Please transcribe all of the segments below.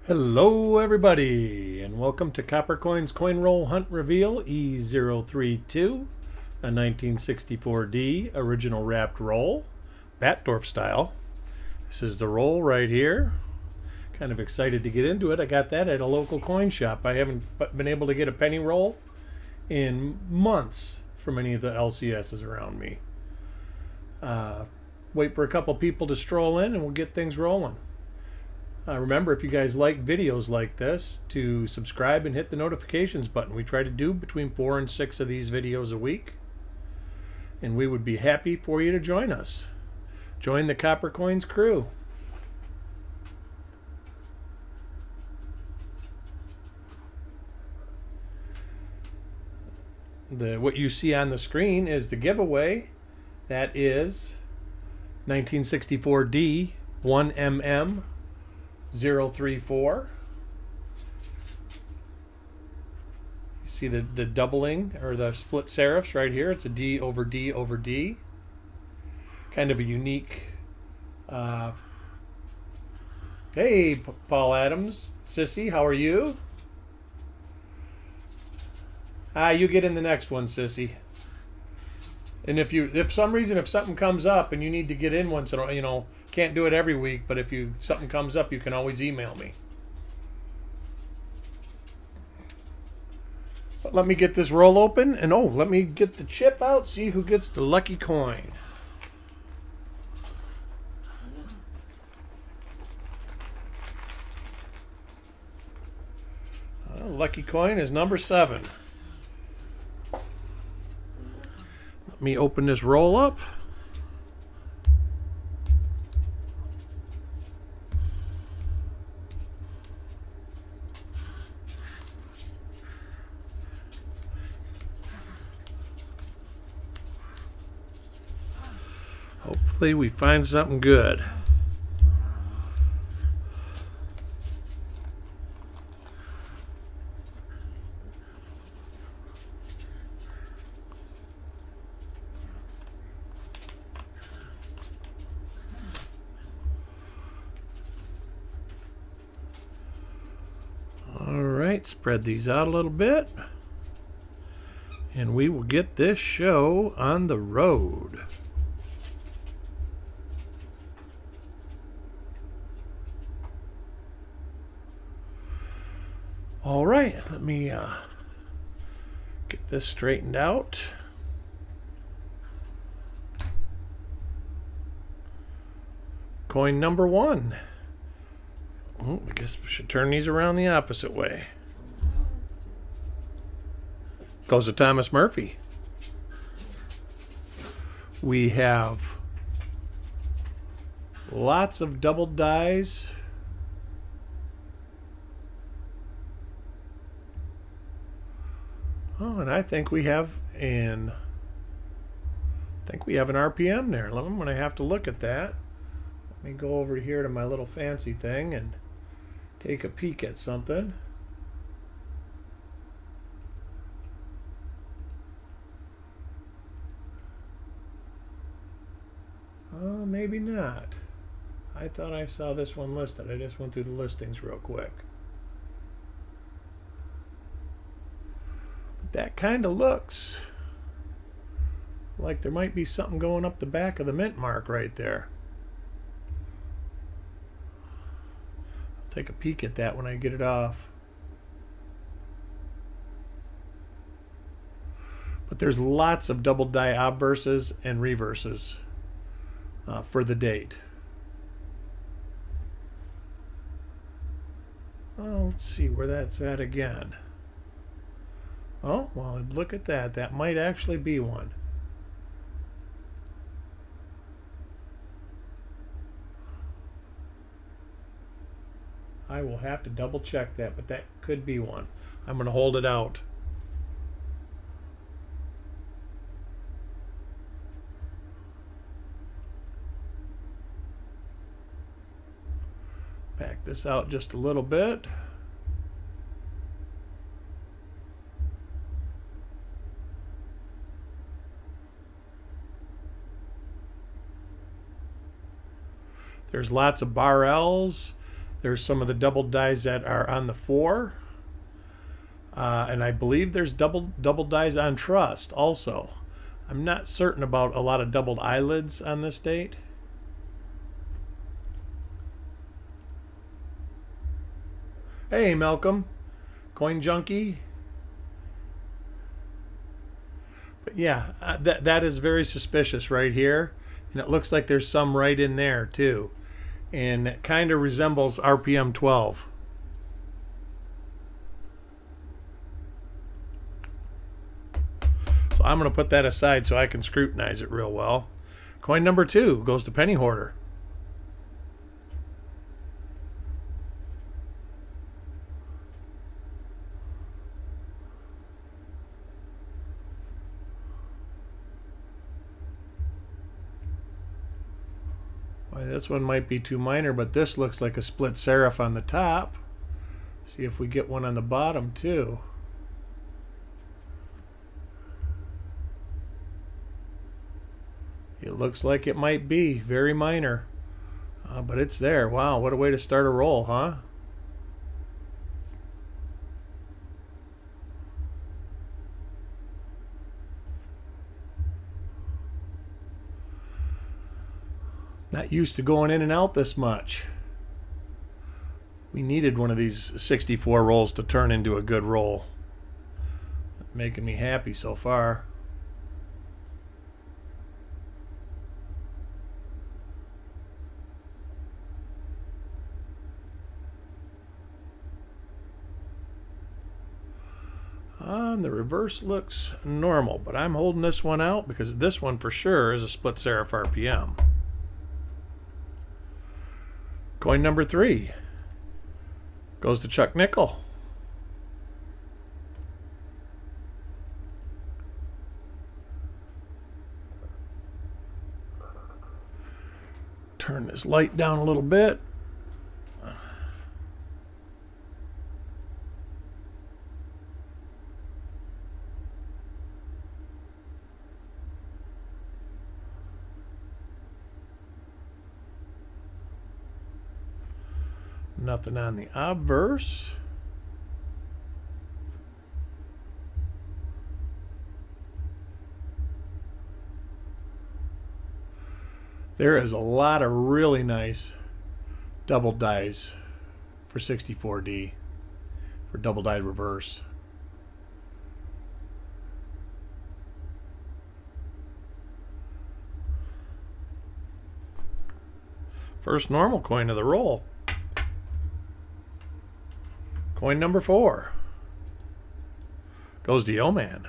Hello everybody and welcome to Copper Coins Coin Roll Hunt Reveal E032, a 1964D original wrapped roll, Batdorf style. This is the roll right here. Kind of excited to get into it. I got that at a local coin shop. I haven't been able to get a penny roll in months from any of the LCSs around me. Wait for a couple people to stroll in and we'll get things rolling. Remember, if you guys like videos like this, to subscribe and hit the notifications button. We try to do between 4 and 6 of these videos a week, and we would be happy for you to join us. Join the Copper Coins crew. What you see on the screen is the giveaway. That is 1964D 1mm 034. You see the doubling or the split serifs right here. It's a D over D over D. Kind of a unique. Hey, Paul Adams, Sissy, how are you? You get in the next one, Sissy. And if something comes up and you need to get in once in a while, can't do it every week, but if something comes up, you can always email me. But let me get this roll open, and let me get the chip out, see who gets the lucky coin. Lucky coin is number 7. Let me open this roll up. Hopefully we find something good. All right, spread these out a little bit, and we will get this show on the road. All right, let me get this straightened out. Coin number 1. I guess we should turn these around the opposite way. Goes to Thomas Murphy. We have lots of double dies. And I think we have an RPM there. I'm going to have to look at that. Let me go over here to my little fancy thing and take a peek at something. Oh, maybe not. I thought I saw this one listed. I just went through the listings real quick. That kind of looks like there might be something going up the back of the mint mark right there. I'll take a peek at that when I get it off. But there's lots of double die obverses and reverses for the date. Let's see where that's at again. Oh, well, look at that. That might actually be one. I will have to double check that, but that could be one. I'm going to hold it out. Back this out just a little bit. There's lots of bar L's There's some of the double dies that are on the 4. And I believe there's double dies on trust also. I'm not certain about a lot of doubled eyelids on this date. Hey, Malcolm. Coin Junkie. But yeah, that is very suspicious right here. And it looks like there's some right in there too. And it kind of resembles RPM 12. So I'm going to put that aside so I can scrutinize it real well. Coin number 2 goes to Penny Hoarder. Well, this one might be too minor, but this looks like a split serif on the top. See if we get one on the bottom too. It looks like it might be very minor, but it's there. Wow, what a way to start a roll, huh? Not used to going in and out this much. We needed one of these 64 rolls to turn into a good roll. Making me happy so far. The reverse looks normal, but I'm holding this one out because this one for sure is a split serif RPM. Coin number 3 goes to Chuck Nickel. Turn this light down a little bit. Nothing on the obverse. There is a lot of really nice double dies for 64D for double dyed reverse. First normal coin of the roll. Coin number 4 goes to Yo-Man.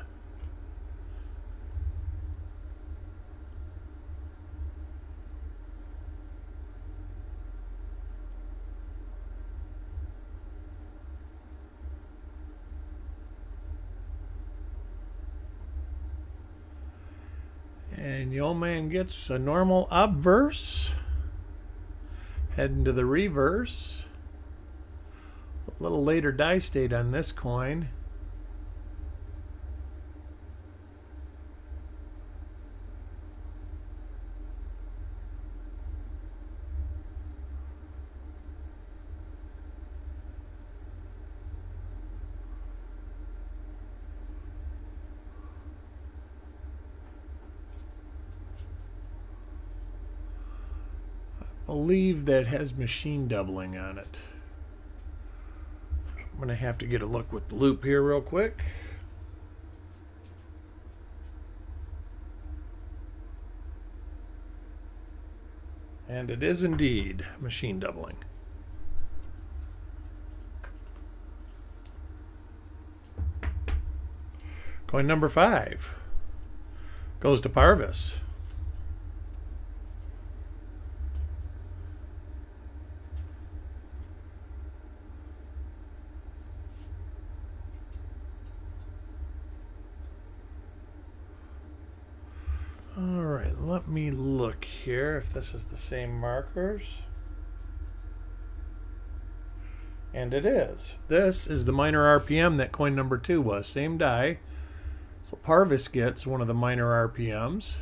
And Yo-Man gets a normal obverse. Heading to the reverse. A little later die state on this coin. I believe that has machine doubling on it. I'm going to have to get a look with the loop here real quick. And it is indeed machine doubling. Coin number 5 goes to Parvis. Alright, let me look here if this is the same markers. And it is. This is the minor RPM that coin number 2 was. Same die. So Parvis gets one of the minor RPMs.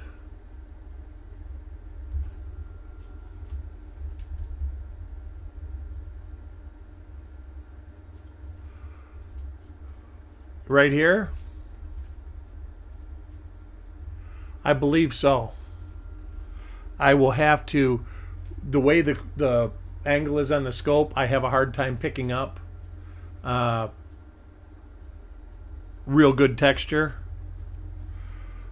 right here? I believe so. I will have to, the way the angle is on the scope, I have a hard time picking up real good texture.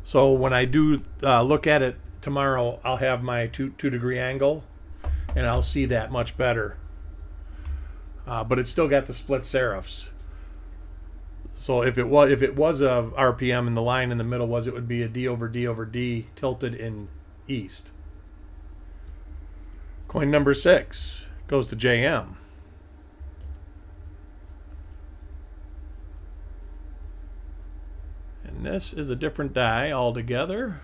So when I do look at it tomorrow, I'll have my 2 degree angle, and I'll see that much better. But it's still got the split serifs. So if it was a RPM and the line in the middle it would be a D over D over D tilted in east. Coin number 6 goes to JM. And this is a different die altogether.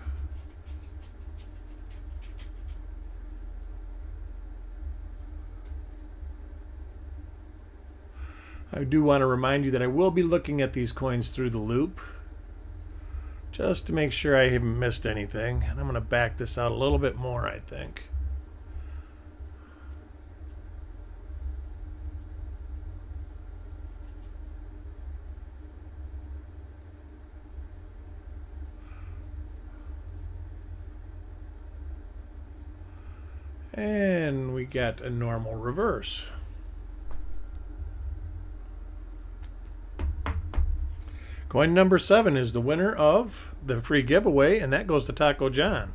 I do want to remind you that I will be looking at these coins through the loop just to make sure I haven't missed anything. And I'm going to back this out a little bit more, I think. And we got a normal reverse. Coin number 7 is the winner of the free giveaway, and that goes to Taco John.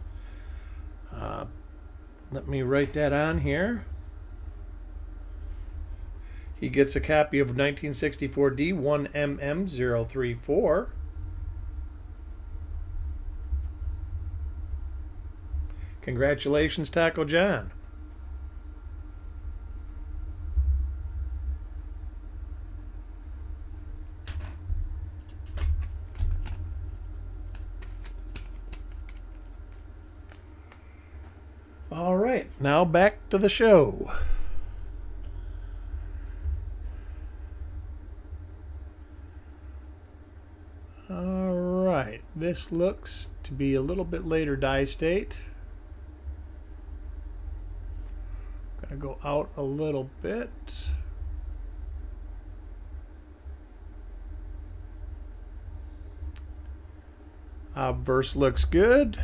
Let me write that on here. He gets a copy of 1964D 1MM034. Congratulations, Taco John. All right, now back to the show. All right, this looks to be a little bit later die state. Gonna go out a little bit. Obverse looks good.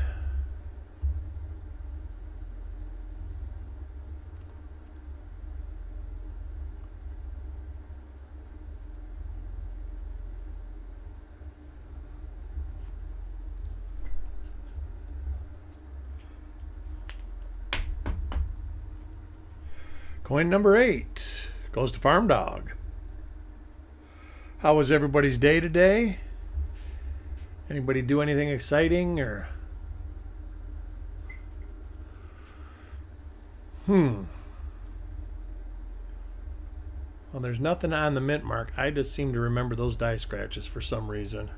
Coin number 8 goes to Farm Dog. How was everybody's day today? Anybody do anything exciting or? Well, there's nothing on the mint mark. I just seem to remember those die scratches for some reason.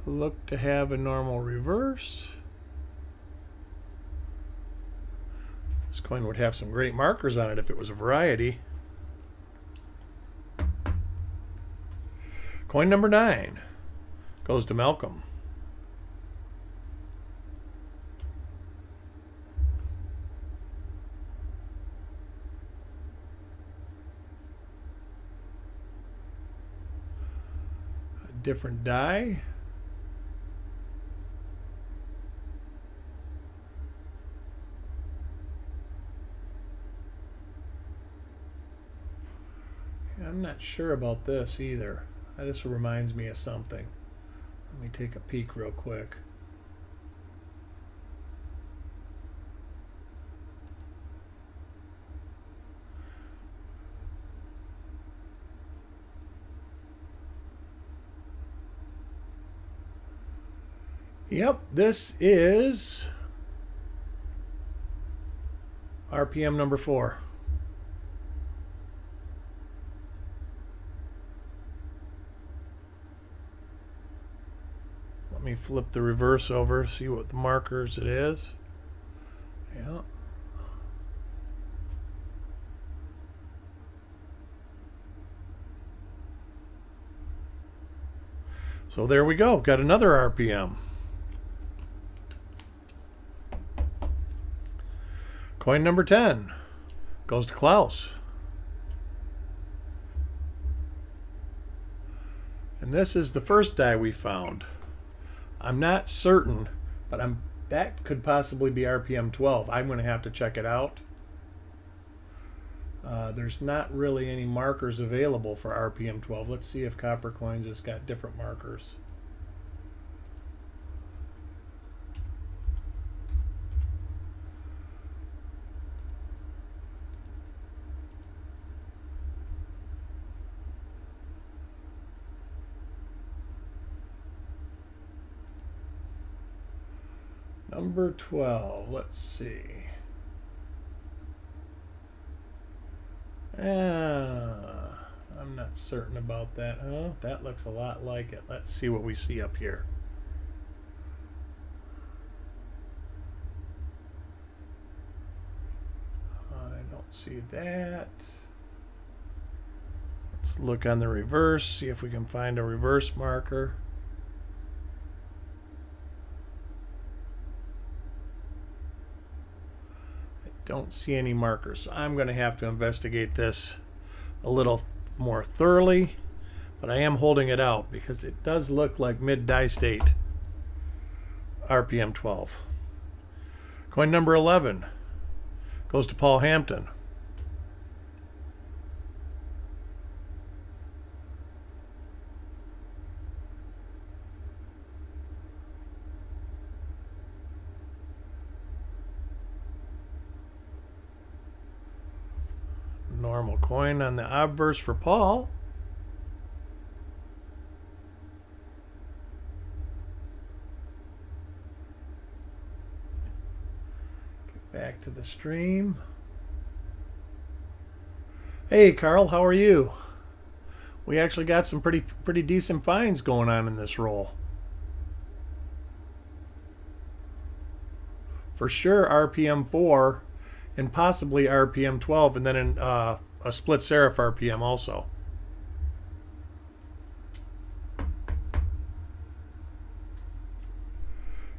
Look to have a normal reverse. This coin would have some great markers on it if it was a variety. Coin number 9 goes to Malcolm. A different die. I'm not sure about this either. This reminds me of something. Let me take a peek real quick. Yep, this is RPM number 4. Let me flip the reverse over, see what the markers it is. Yeah. So there we go. Got another RPM. Coin number 10 goes to Klaus. And this is the first die we found. I'm not certain, but that could possibly be RPM 12. I'm going to have to check it out. There's not really any markers available for RPM 12. Let's see if Copper Coins has got different markers. Number 12, let's see. I'm not certain about that. Oh, that looks a lot like it. Let's see what we see up here. I don't see that. Let's look on the reverse, see if we can find a reverse marker. Don't see any markers. I'm going to have to investigate this a little more thoroughly, but I am holding it out because it does look like mid die state RPM 12. Coin number 11 goes to Paul Hampton. Normal coin on the obverse for Paul. Get back to the stream. Hey Carl, how are you? We actually got some pretty decent finds going on in this roll. For sure RPM 4 and possibly RPM 12, and then in a split serif RPM also.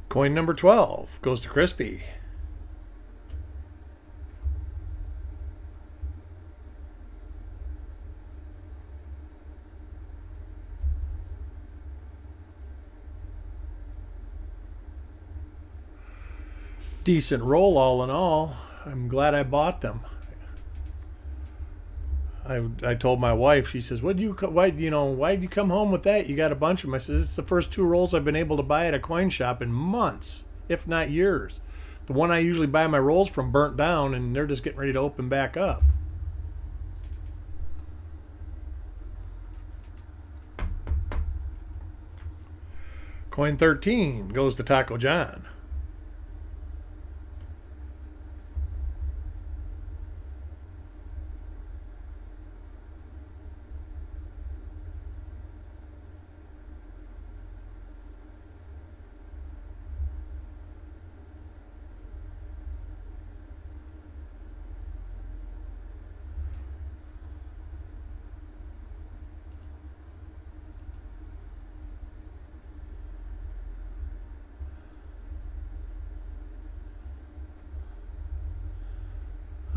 Coin number 12 goes to Crispy. Decent roll all in all. I'm glad I bought them. I told my wife, she says, why'd you come home with that? You got a bunch of them. I says, it's the first 2 rolls I've been able to buy at a coin shop in months, if not years. The one I usually buy my rolls from burnt down, and they're just getting ready to open back up. Coin 13 goes to Taco John.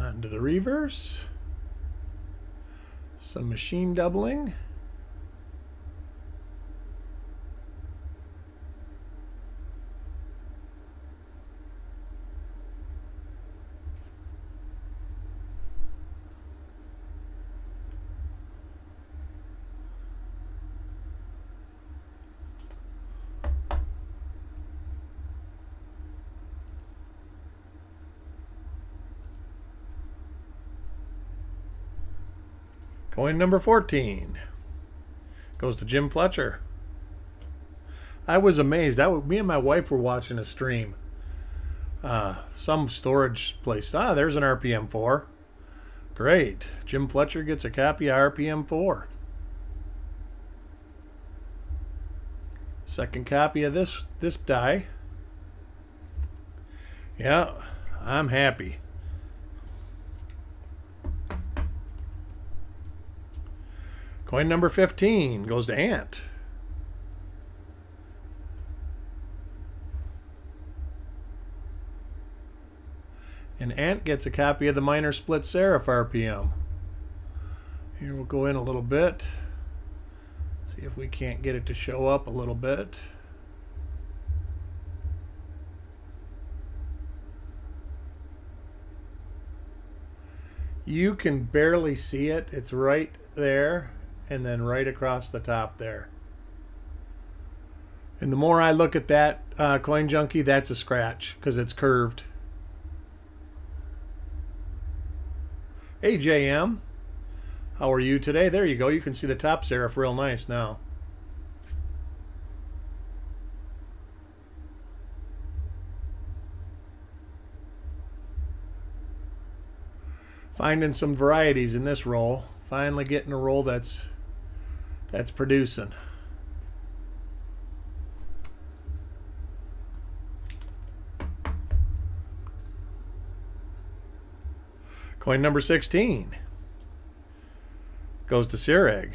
Onto the reverse. Some machine doubling. Coin number 14 goes to Jim Fletcher. I was amazed. Me and my wife were watching a stream. Some storage place. There's an RPM 4. Great. Jim Fletcher gets a copy of RPM 4. Second copy of this die. Yeah, I'm happy. Coin number 15 goes to Ant. And Ant gets a copy of the Minor Split Serif RPM. Here we'll go in a little bit. See if we can't get it to show up a little bit. You can barely see it. It's right there and then right across the top there. And the more I look at that Coin Junkie, that's a scratch because it's curved. Hey JM, how are you today? There you go. You can see the top serif real nice now. Finding some varieties in this roll. Finally getting a roll that's producing. Coin number 16 goes to Sireg.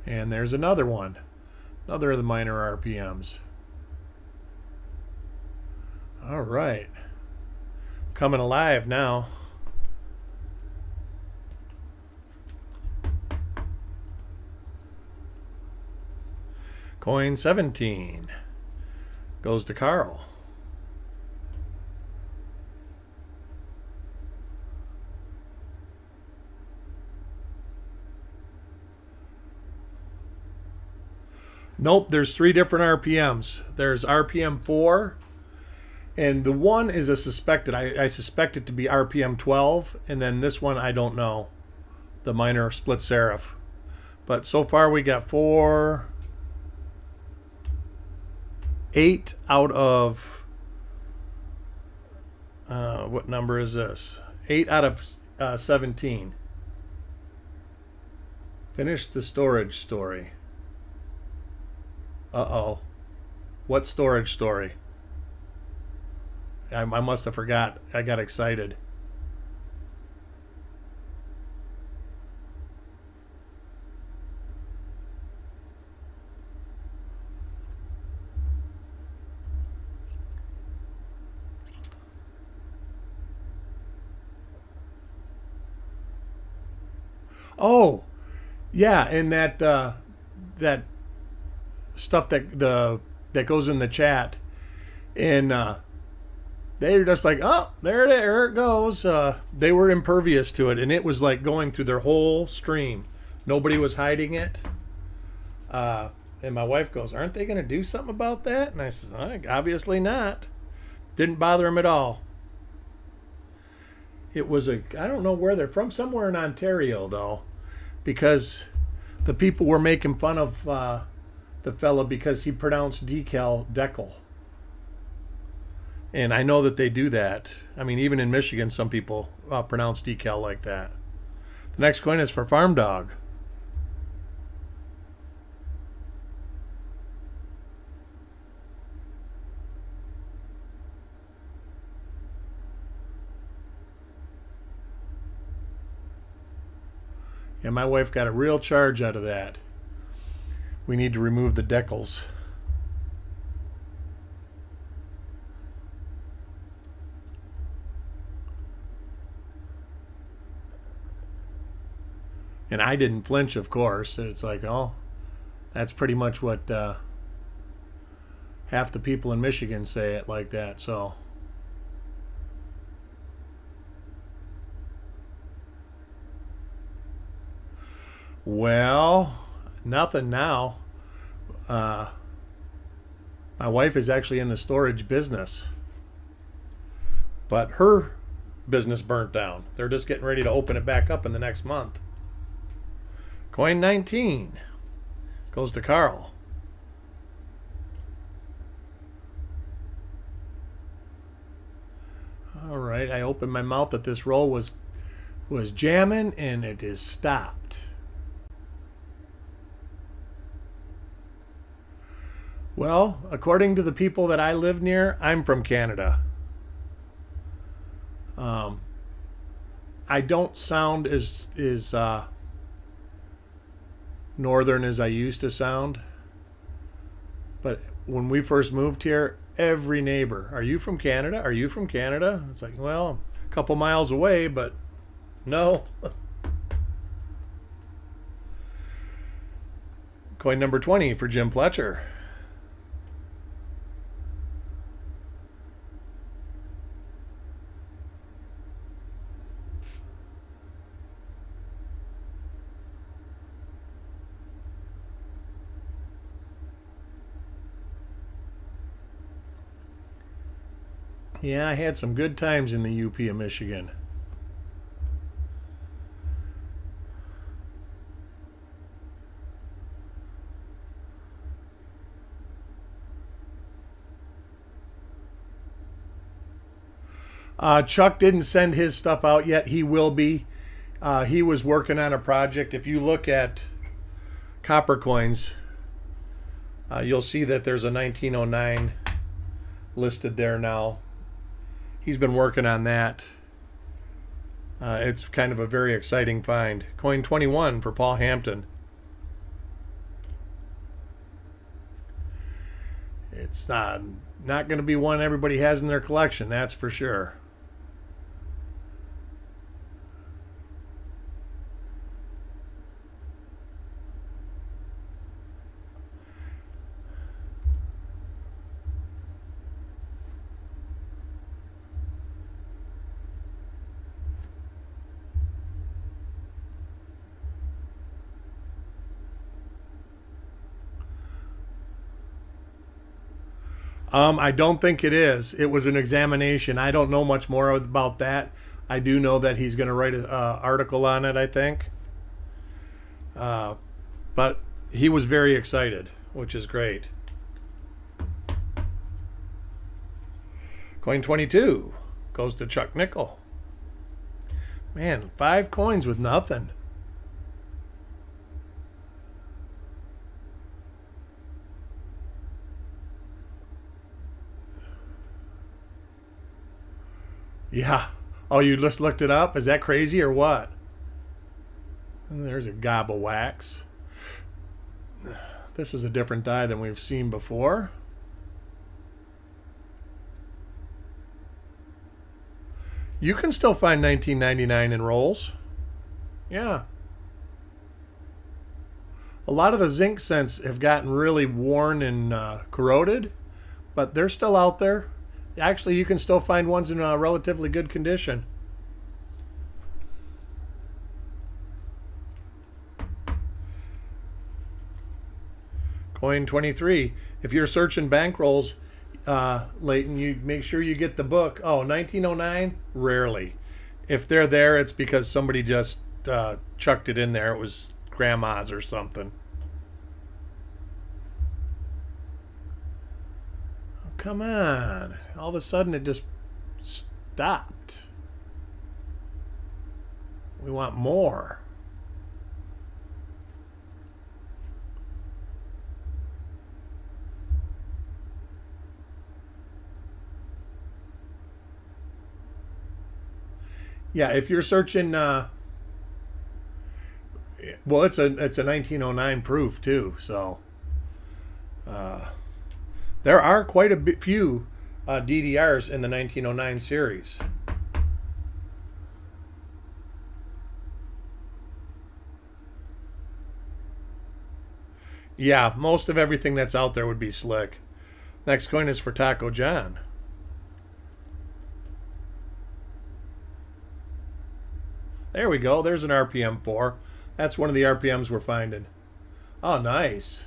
And there's another one. Another of the minor RPMs. All right. Coming alive now. Coin 17 goes to Carl. Nope, there's 3 different RPMs. There's RPM 4, and the one is a suspected. I suspect it to be RPM 12, and then this one I don't know, the minor split serif. But so far we got 8 out of what number is this? 8 out of 17. Finish the storage story. Uh-oh. What storage story? I must have forgot. I got excited. Oh, yeah, and that stuff that goes in the chat, and they're just like, oh, there it goes. They were impervious to it, and it was like going through their whole stream. Nobody was hiding it. And my wife goes, aren't they going to do something about that? And I said, obviously not. Didn't bother them at all. It was I don't know where they're from, somewhere in Ontario though, because the people were making fun of the fella because he pronounced decal. And I know that they do that. I mean, even in Michigan, some people pronounce decal like that. The next coin is for Farm Dog. And my wife got a real charge out of that. We need to remove the decals. And I didn't flinch, of course. It's like, oh, that's pretty much what half the people in Michigan say it like that. So well, nothing now. My wife is actually in the storage business, but her business burnt down. They're just getting ready to open it back up in the next month. Coin 19 goes to Carl. All right, I opened my mouth that this roll was was jamming and it is stopped. Well, according to the people that I live near, I'm from Canada. I don't sound as northern as I used to sound. But when we first moved here, every neighbor, "Are you from Canada? Are you from Canada?" It's like, well, a couple miles away, but no. Coin number 20 for Jim Fletcher. Yeah, I had some good times in the UP of Michigan. Chuck didn't send his stuff out yet. He will be. He was working on a project. If you look at copper coins, you'll see that there's a 1909 listed there now. He's been working on that. It's kind of a very exciting find. Coin 21 for Paul Hampton. It's not going to be one everybody has in their collection, that's for sure. I don't think it is. It was an examination. I don't know much more about that. I do know that he's going to write an article on it, I think. But he was very excited, which is great. Coin 22 goes to Chuck Nickel. Man, 5 coins with nothing. Yeah. Oh, you just looked it up? Is that crazy or what? There's a gob of wax. This is a different die than we've seen before. You can still find 1999 in rolls. Yeah. A lot of the zinc cents have gotten really worn and corroded, but they're still out there. Actually, you can still find ones in relatively good condition. Coin 23. If you're searching bankrolls, Leighton, you make sure you get the book. Oh, 1909? Rarely. If they're there, it's because somebody just chucked it in there. It was grandma's or something. Come on. All of a sudden it just stopped. We want more. Yeah, if you're searching well, it's a 1909 proof too, so there are quite a few DDRs in the 1909 series. Yeah, most of everything that's out there would be slick. Next coin is for Taco John. There we go. There's an RPM 4. That's one of the RPMs we're finding. Oh, nice.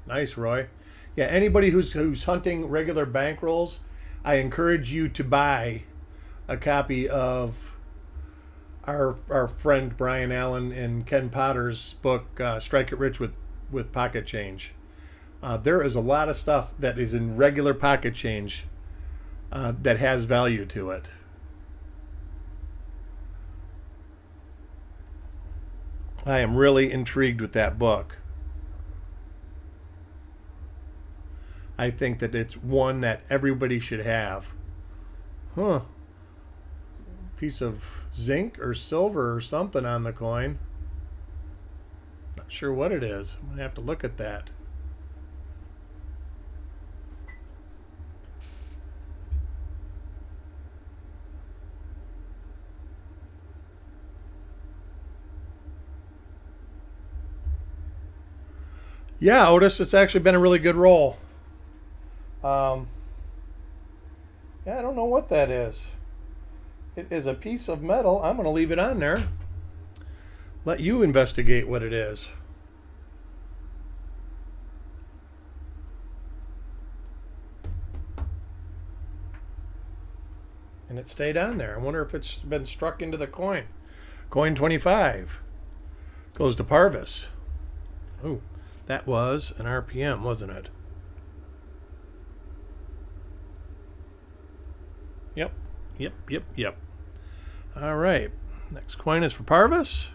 Nice, Roy. Yeah, anybody who's hunting regular bankrolls, I encourage you to buy a copy of our friend Brian Allen and Ken Potter's book, Strike It Rich with Pocket Change. There is a lot of stuff that is in regular pocket change that has value to it. I am really intrigued with that book. I think that it's one that everybody should have. Huh. Piece of zinc or silver or something on the coin. Not sure what it is. I'm going to have to look at that. Yeah, Otis, it's actually been a really good roll. Yeah, I don't know what that is. It is a piece of metal. I'm going to leave it on there. Let you investigate what it is. And it stayed on there. I wonder if it's been struck into the coin. Coin 25 goes to Parvis. Ooh, that was an RPM, wasn't it? Yep. All right. Next coin is for Parvis.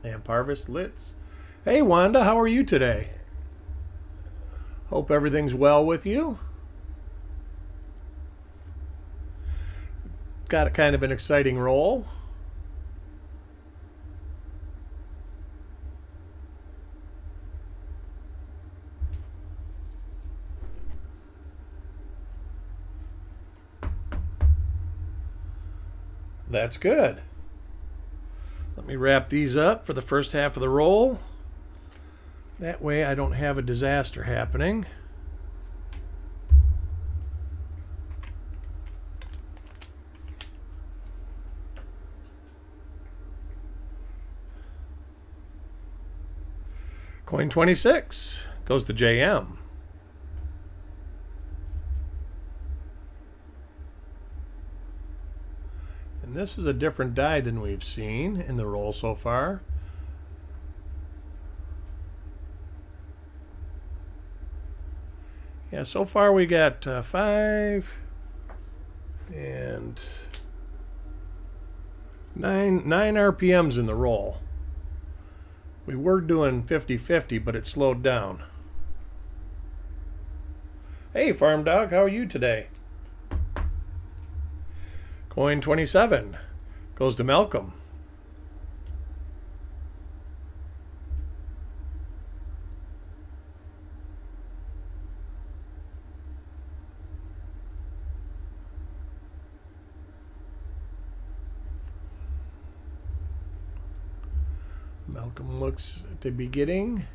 And Parvis Litz. Hey, Wanda, how are you today? Hope everything's well with you. Got a kind of an exciting roll. That's good. Let me wrap these up for the first half of the roll. That way I don't have a disaster happening. Coin 26 goes to JM. And this is a different die than we've seen in the roll so far. Yeah, so far we got 5 and 9 RPMs in the roll. We were doing 50-50, but it slowed down. Hey, Farm Dog, how are you today? Coin 27 goes to Malcolm. Malcolm looks to be getting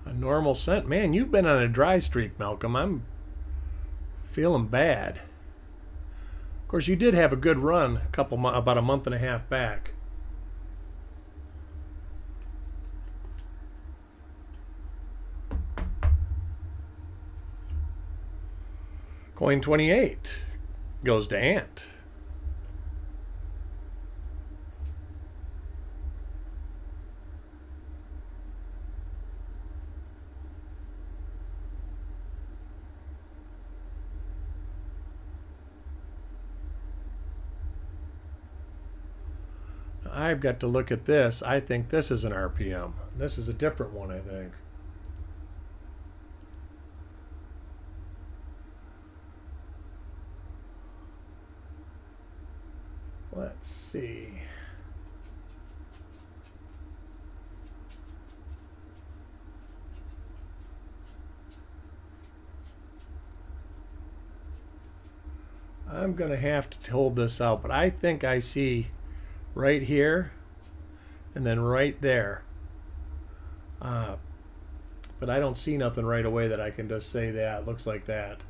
a normal cent. Man, you've been on a dry streak, Malcolm. I'm feeling bad. Of course, you did have a good run about a month and a half back. Coin 28 goes to Ant. I've got to look at this. I think this is an RPM. This is a different one, I think. Let's see. I'm going to have to hold this out, but I think I see right here and then right there. But I don't see nothing right away that I can just say that. It looks like that.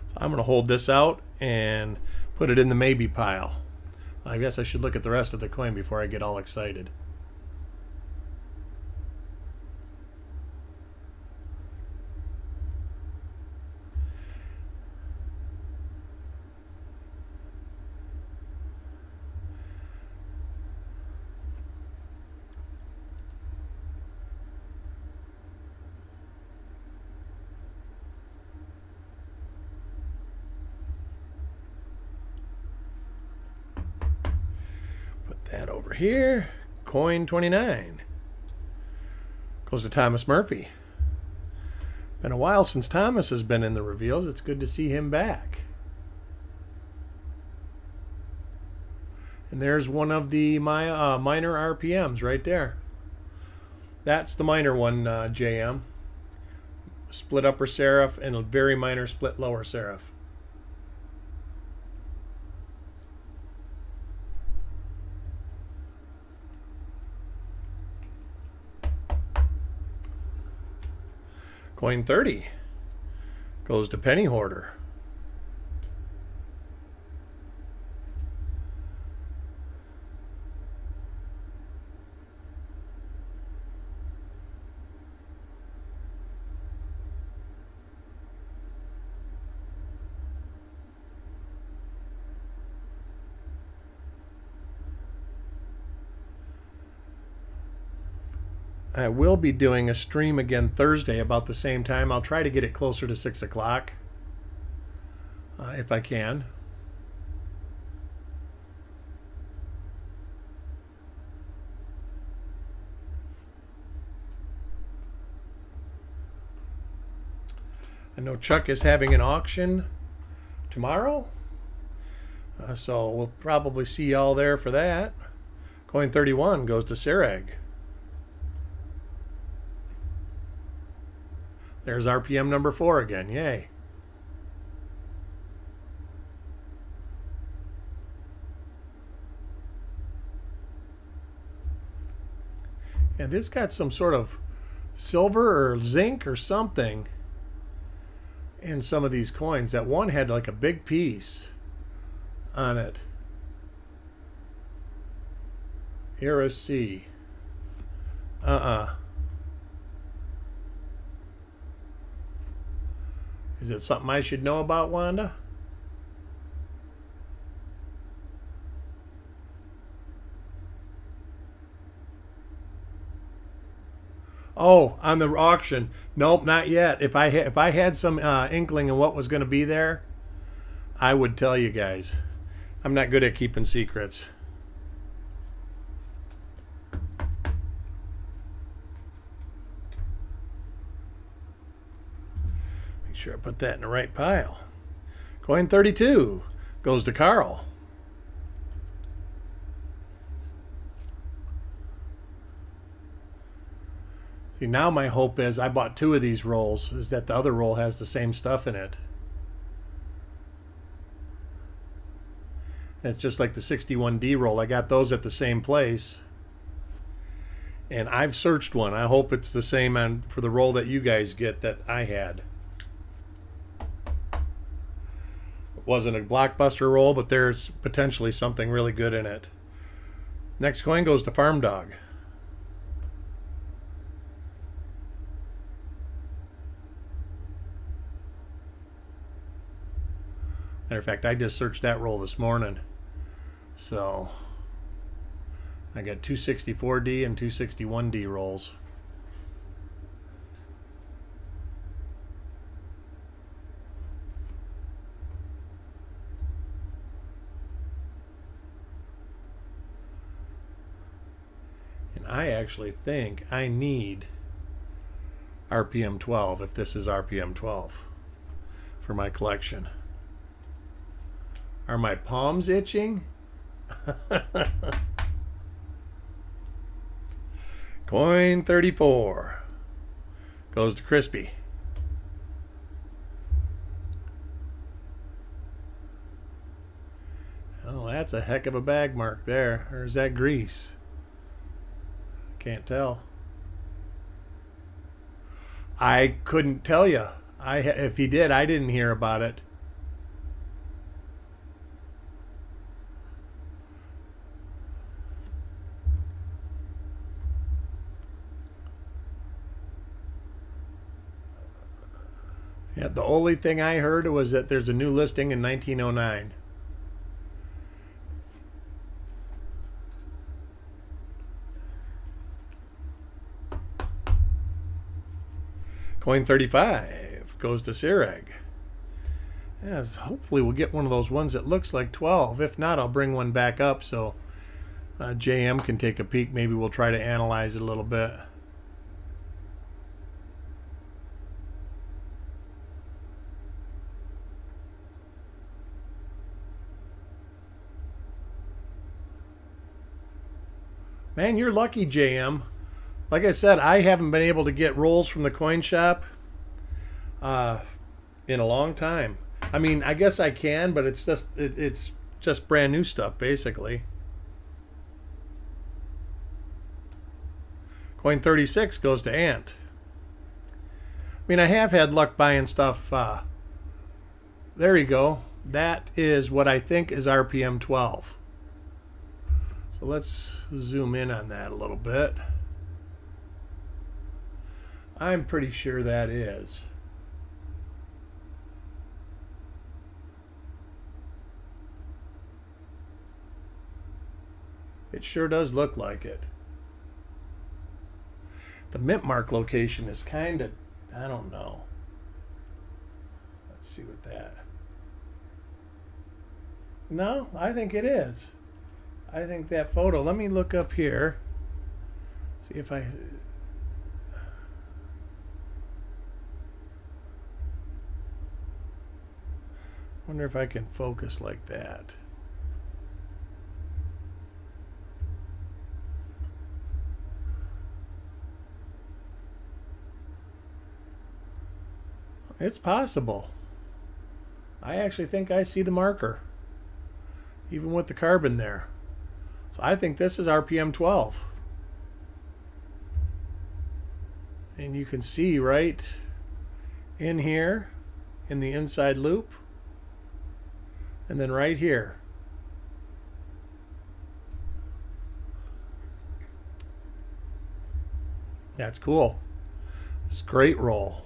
So I'm going to hold this out and put it in the maybe pile. I guess I should look at the rest of the coin before I get all excited. over here. Coin 29 goes to Thomas Murphy. Been a while since Thomas has been in the reveals. It's good to see him back. And there's one of the minor RPMs right there. That's the minor one, JM. Split upper serif and a very minor split lower serif. Coin 30 goes to Penny Hoarder. I will be doing a stream again Thursday about the same time. I'll try to get it closer to 6 o'clock if I can. I know Chuck is having an auction tomorrow, so we'll probably see y'all there for that. Coin 31 goes to Sireg. There's RPM number 4 again. Yay. And this got some sort of silver or zinc or something in some of these coins. That one had like a big piece on it. Era C. Is it something I should know about, Wanda? Oh, on the auction. Nope, not yet. If I had some inkling of what was going to be there, I would tell you guys. I'm not good at keeping secrets. Make sure I put that in the right pile. Coin 32 goes to Carl. See, now my hope is, I bought 2 of these rolls, is that the other roll has the same stuff in it. It's just like the 61D roll. I got those at the same place. And I've searched one. I hope it's the same for the roll that you guys get that I had. It wasn't a blockbuster roll, but there's potentially something really good in it. Next coin goes to Farm Dog. Matter of fact, I just searched that roll this morning. So I got 264D and 261D rolls. And I actually think I need RPM 12 if this is RPM 12 for my collection. Are my palms itching? Coin 34 goes to Crispy. Oh, that's a heck of a bag mark there. Or is that grease? I can't tell. I couldn't tell you. If he did, I didn't hear about it. Yeah, the only thing I heard was that there's a new listing in 1909. Coin 35 goes to Sireg. Yes, hopefully we'll get one of those ones that looks like 12. If not, I'll bring one back up so JM can take a peek. Maybe we'll try to analyze it a little bit. Man, you're lucky, JM. Like I said, I haven't been able to get rolls from the coin shop in a long time. I mean, I guess I can, but it's just brand new stuff, basically. Coin 36 goes to Ant. I mean, I have had luck buying stuff. There you go. That is what I think is RPM 12. So let's zoom in on that a little bit. I'm pretty sure that is. It sure does look like it. The mint mark location is kind of, I don't know. Let's see what that. No, I think it is. I think that photo. Let me look up here. See if I. Wonder if I can focus like that. It's possible. I actually think I see the marker, even with the carbon there. So I think this is RPM 12. And you can see right in here, in the inside loop, and then right here. That's cool. It's a great roll.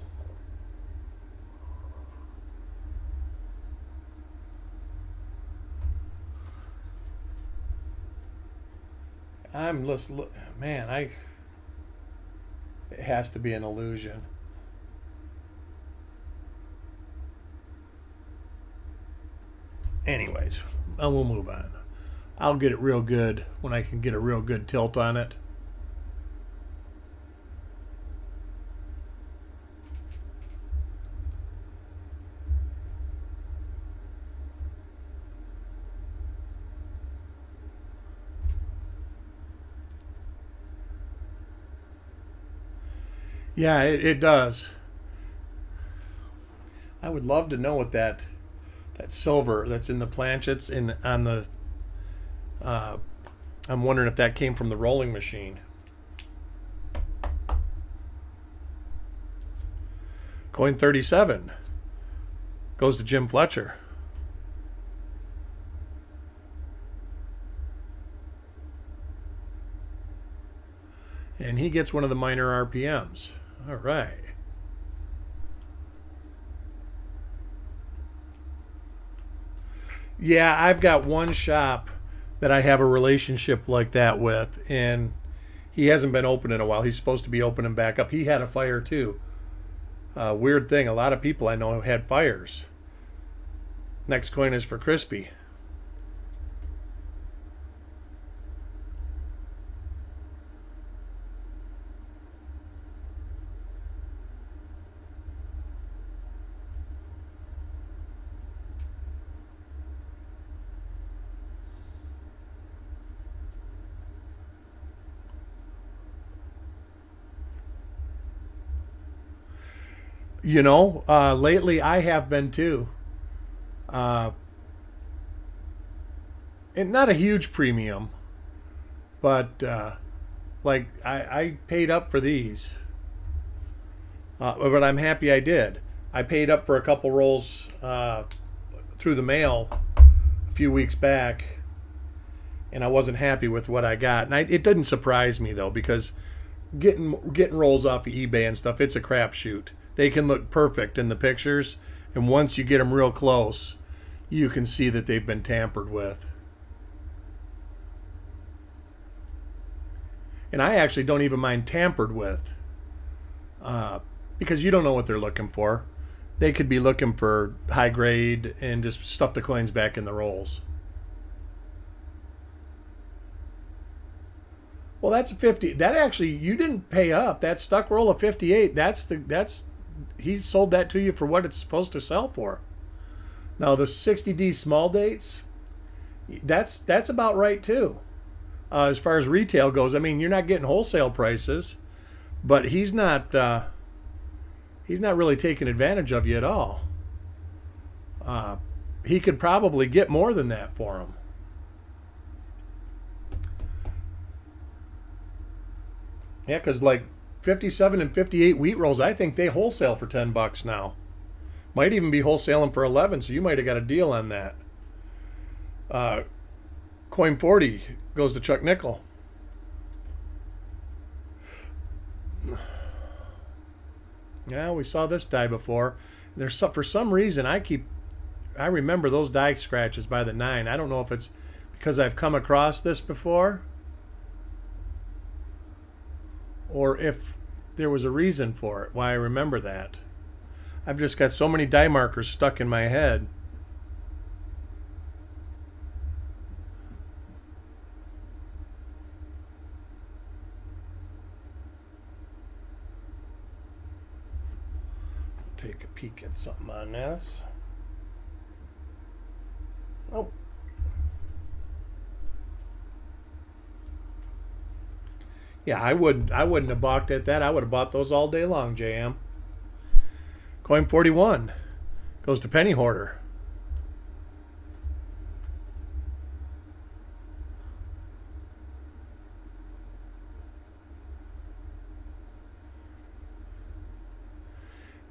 I'm just, man, it has to be an illusion. Anyways, we'll move on. I'll get it real good when I can get a real good tilt on it. Yeah, it does. I would love to know what that silver that's in the planchets on the. I'm wondering if that came from the rolling machine. Coin 37 goes to Jim Fletcher. And he gets one of the minor RPMs. All right. Yeah, I've got one shop that I have a relationship like that with, and he hasn't been open in a while. He's supposed to be opening back up. He had a fire too. Weird thing, a lot of people I know have had fires. Next coin is for Crispy. You know, lately I have been too. And not a huge premium, but like I paid up for these. But I'm happy I did. I paid up for a couple rolls through the mail a few weeks back, and I wasn't happy with what I got. And it didn't surprise me though, because getting rolls off of eBay and stuff, it's a crapshoot. They can look perfect in the pictures, and once you get them real close, you can see that they've been tampered with. And I actually don't even mind tampered with, because you don't know what they're looking for. They could be looking for high grade and just stuff the coins back in the rolls. Well, that's a 50. That actually, you didn't pay up. That stuck roll of 58. That's he sold that to you for what it's supposed to sell for. Now the 60D small dates, that's about right too. As far as retail goes, I mean, you're not getting wholesale prices, but he's not really taking advantage of you at all. He could probably get more than that for him. Yeah, because like 57 and 58 wheat rolls, I think they wholesale for $10 now. Might even be wholesaling for 11, so you might have got a deal on that. Coin 40 goes to Chuck Nickel. Yeah, we saw this die before. For some reason I remember those die scratches by the 9. I don't know if it's because I've come across this before or if there was a reason for it, why I remember that. I've just got so many die markers stuck in my head. Take a peek at something on this. Oh. Yeah, I wouldn't have balked at that. I would have bought those all day long, JM. Coin 41 goes to Penny Hoarder.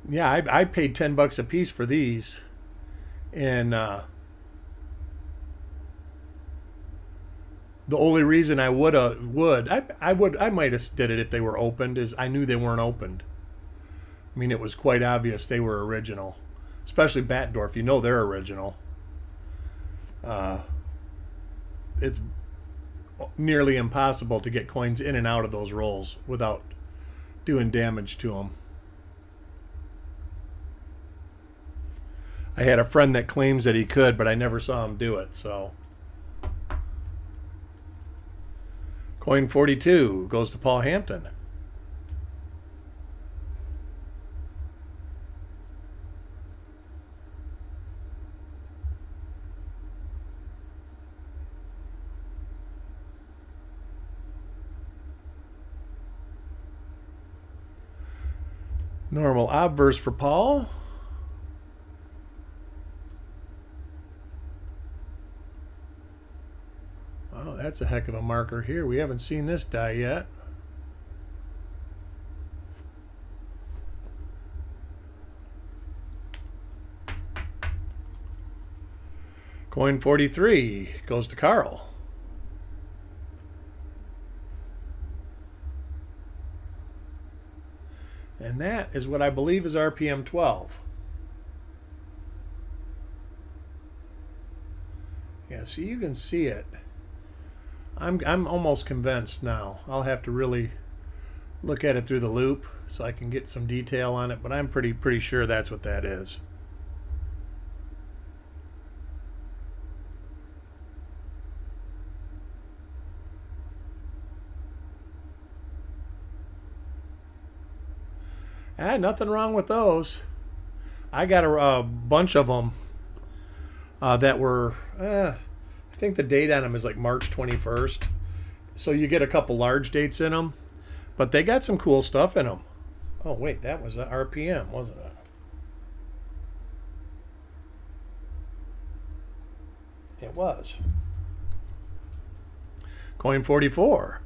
Yeah, I paid $10 a piece for these, and the only reason I I might have did it if they were opened is I knew they weren't opened. I mean, it was quite obvious they were original, especially Batdorf. You know they're original. It's nearly impossible to get coins in and out of those rolls without doing damage to them. I had a friend that claims that he could, but I never saw him do it, so. Coin 42 goes to Paul Hampton. Normal obverse for Paul. Oh, that's a heck of a marker here. We haven't seen this die yet. Coin 43 goes to Carl. And that is what I believe is RPM 12. Yeah, so you can see it. I'm almost convinced now. I'll have to really look at it through the loop so I can get some detail on it, but I'm pretty sure that's what that is. Nothing wrong with those. I got a bunch of them that were, I think the date on them is like March 21st. So you get a couple large dates in them, but they got some cool stuff in them. Oh, wait, that was a RPM, wasn't it? It was. Coin 44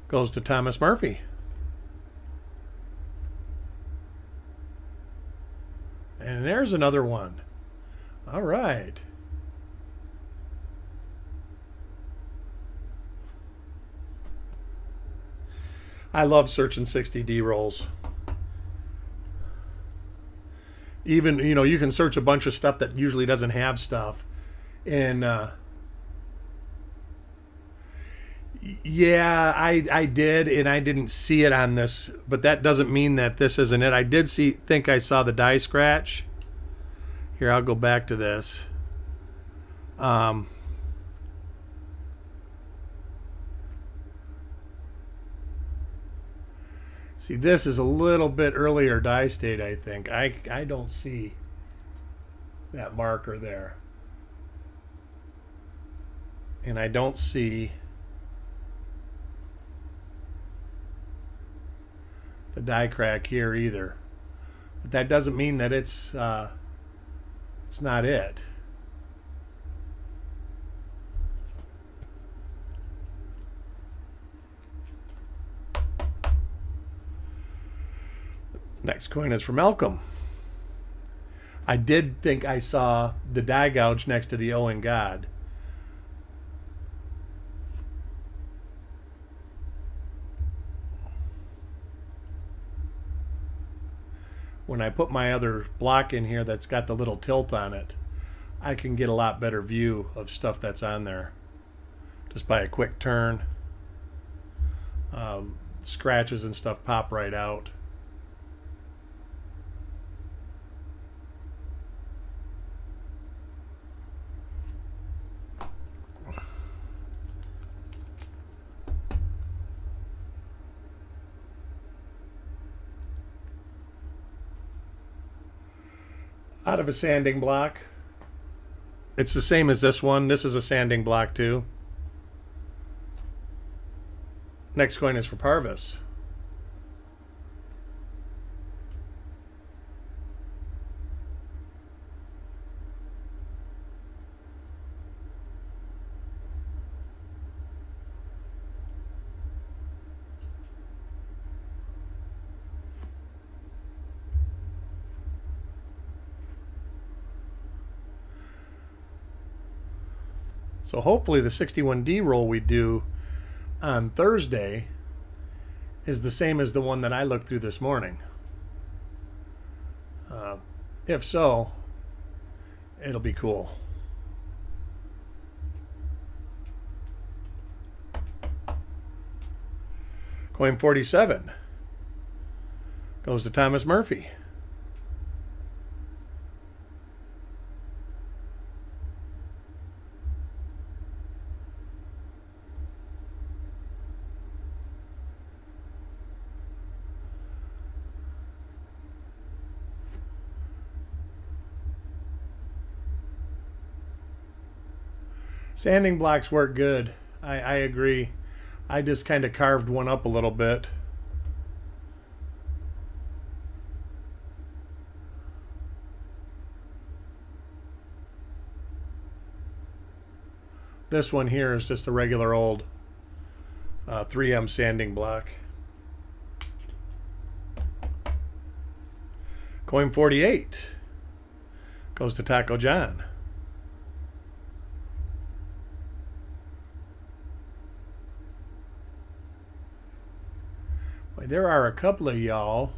goes to Thomas Murphy. And there's another one. All right. I love searching 60D rolls. Even, you can search a bunch of stuff that usually doesn't have stuff. And yeah, I did, and I didn't see it on this, but that doesn't mean that this isn't it. I did think I saw the die scratch. Here, I'll go back to this. See, this is a little bit earlier die state, I think. I don't see that marker there. And I don't see the die crack here either. But that doesn't mean that it's not it. Next coin is from Malcolm. I did think I saw the die gouge next to the Owen God. When I put my other block in here that's got the little tilt on it, I can get a lot better view of stuff that's on there just by a quick turn. Scratches and stuff pop right out. Out of a sanding block. It's the same as this one. This is a sanding block too. Next coin is for Parvis. So hopefully the 61D roll we do on Thursday is the same as the one that I looked through this morning. If so, it'll be cool. Coin 47 goes to Thomas Murphy. Sanding blocks work good. I agree. I just kind of carved one up a little bit. This one here is just a regular old 3M sanding block. Coin 48 goes to Taco John. There are a couple of y'all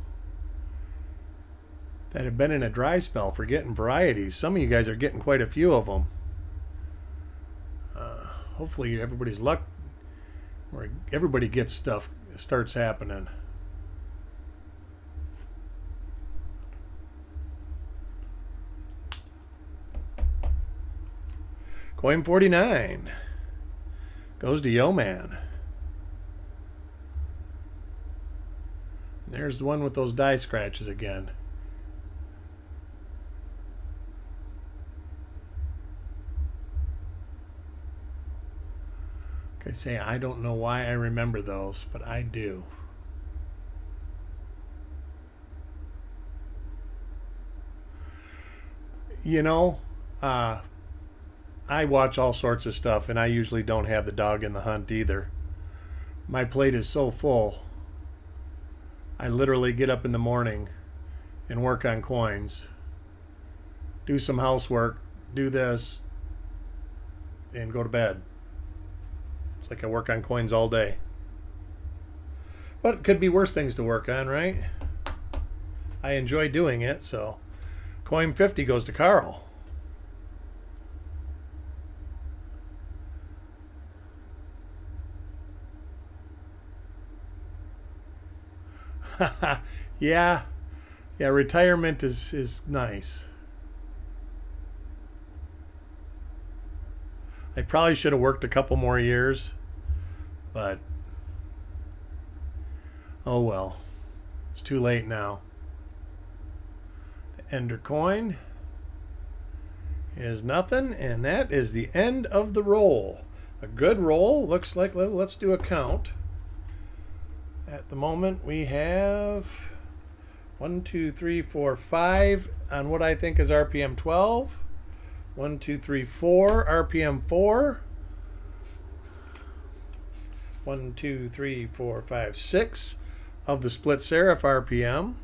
that have been in a dry spell for getting varieties. Some of you guys are getting quite a few of them. Hopefully everybody's luck, or everybody gets stuff, starts happening. Coin 49 goes to Yo Man. There's the one with those die scratches again. Okay, say I don't know why I remember those, but I do. You know, I watch all sorts of stuff, and I usually don't have the dog in the hunt either. My plate is so full. I literally get up in the morning and work on coins, do some housework, do this, and go to bed. It's like I work on coins all day. But it could be worse things to work on, right? I enjoy doing it, so coin 50 goes to Carl. yeah, retirement is nice. I probably should have worked a couple more years, but oh well. It's too late now. The Ender coin is nothing, and that is the end of the roll. A good roll. Looks like, let's do a count. At the moment, we have 1, 2, 3, 4, 5 on what I think is RPM 12. 1, 2, 3, 4, RPM 4. 1, 2, 3, 4, 5, 6 of the split serif RPM.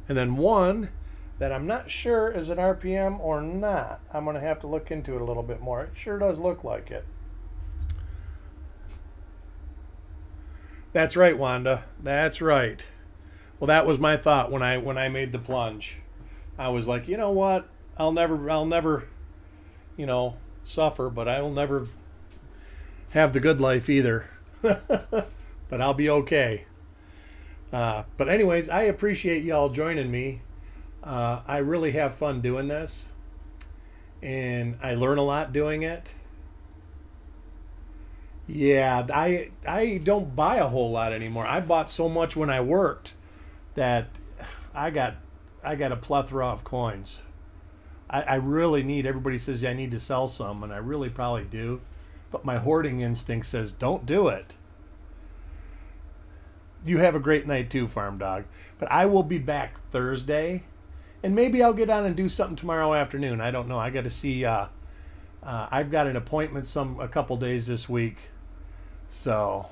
And then 1 that I'm not sure is an RPM or not. I'm going to have to look into it a little bit more. It sure does look like it. That's right, Wanda. That's right. Well, that was my thought when I made the plunge. I was like, you know what? I'll never, suffer, but I will never have the good life either. But I'll be okay. But anyways, I appreciate y'all joining me. I really have fun doing this, and I learn a lot doing it. Yeah, I don't buy a whole lot anymore. I bought so much when I worked that I got a plethora of coins. I really need, everybody says I need to sell some, and I really probably do, but my hoarding instinct says don't do it. You have a great night too, Farm Dog. But I will be back Thursday, and maybe I'll get on and do something tomorrow afternoon. I don't know. I got to see. I've got an appointment a couple days this week, so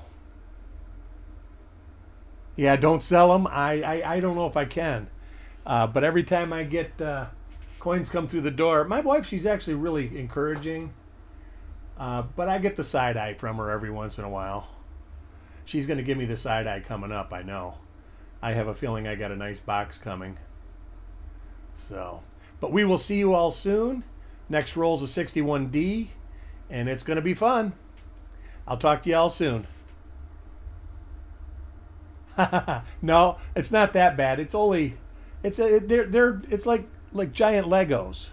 yeah, don't sell them. I don't know if I can, but every time I get coins come through the door, my wife, she's actually really encouraging, but I get the side eye from her every once in a while. She's going to give me the side eye coming up, I know. I have a feeling I got a nice box coming. So, but we will see you all soon. Next roll's a 61D, and it's going to be fun. I'll talk to you all soon. No, it's not that bad. It's only, it's like giant Legos.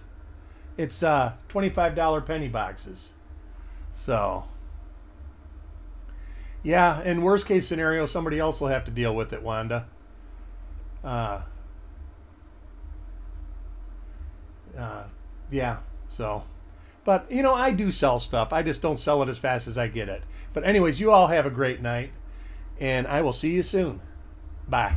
It's $25 penny boxes. So, yeah, in worst case scenario, somebody else will have to deal with it, Wanda. Yeah, so. But, I do sell stuff. I just don't sell it as fast as I get it. But anyways, you all have a great night, and I will see you soon. Bye.